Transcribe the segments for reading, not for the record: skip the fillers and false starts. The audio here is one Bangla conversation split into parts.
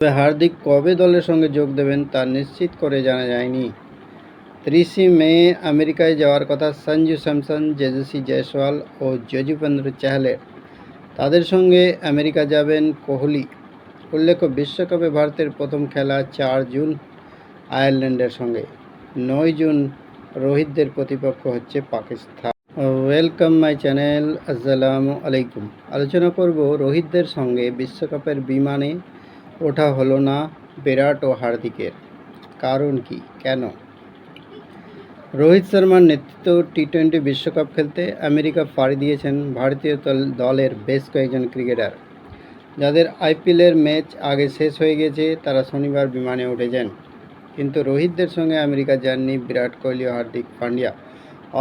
তবে হার্দিক কবে দলের সঙ্গে যোগ দেবেন তা নিশ্চিত করে জানা যায়নি। 30 মে আমেরিকায় যাওয়ার কথা সঞ্জু স্যামসন, যশস্বী জয়সওয়াল ও যজুবেন্দ্র চাহলের। তাদের সঙ্গে আমেরিকা যাবেন কোহলি। উল্লেখ্য, বিশ্বকাপে ভারতের প্রথম খেলা 4 জুন আয়ারল্যান্ডের সঙ্গে। 9 জুন রোহিতদের প্রতিপক্ষ হচ্ছে পাকিস্তান। Welcome my channel. আসসালামু আলাইকুম। আলোচনা করব রোহিতদের সঙ্গে বিশ্বকাপের বিমানে ওঠা হলো না বিরাট ও হার্দিকের। কারণ কি, কেন? রোহিত শর্মার নেতৃত্ব টি-20 বিশ্বকাপ খেলতে আমেরিকা পাড়ি দিয়েছেন ভারতীয় দলের বেশ কয়েকজন ক্রিকেটার। যাদের আইপিএলের ম্যাচ আগে শেষ হয়ে গেছে তারা শনিবার বিমানে উঠেছেন, কিন্তু রোহিতদের সঙ্গে আমেরিকা যাননি বিরাট কোহলি ও হার্দিক পান্ডিয়া।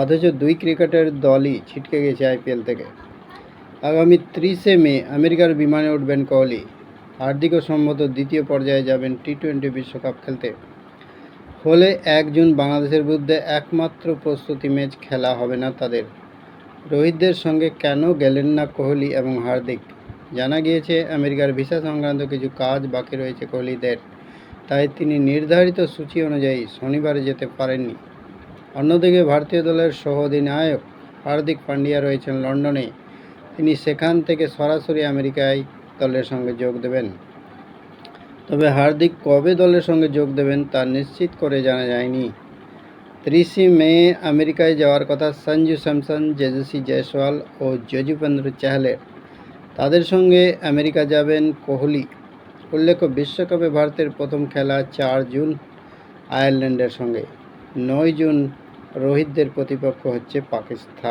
অথচ দুই ক্রিকেটের দলই ছিটকে গেছে আইপিএল থেকে। আগামী 30 মে আমেরিকার বিমানে উঠবেন কোহলি। হার্দিকও সম্ভবত দ্বিতীয় পর্যায়ে যাবেন টি-20 বিশ্বকাপ খেলতে। ফলে 1 জুন বাংলাদেশের বিরুদ্ধে একমাত্র প্রস্তুতি ম্যাচ খেলা হবে না তাদের। রোহিতদের সঙ্গে কেন গেলেন না কোহলি এবং হার্দিক? জানা গিয়েছে, আমেরিকার ভিসা সংক্রান্ত কিছু কাজ বাকি রয়েছে কোহলিদের, তাই তিনি নির্ধারিত সূচি অনুযায়ী শনিবারে যেতে পারেননি। অন্যদিকে ভারতীয় দলের সহ অধিনায়ক হার্দিক পান্ডিয়া রয়েছেন লন্ডনে। তিনি সেখান থেকে সরাসরি আমেরিকায় দলের সঙ্গে যোগ দেবেন। তবে হার্দিক কবে দলের সঙ্গে যোগ দেবেন তা নিশ্চিত করে জানা যায়নি। 30 মে আমেরিকায় যাওয়ার কথা সঞ্জু স্যামসন, যশস্বী জয়সওয়াল ও যজুবেন্দ্র চাহলের। তাদের সঙ্গে আমেরিকা যাবেন কোহলি। উল্লেখ্য, বিশ্বকাপে ভারতের প্রথম খেলা 4 জুন আয়ারল্যান্ডের সঙ্গে। 9 জুন রোহিতদের প্রতিপক্ষ হচ্ছে পাকিস্তান।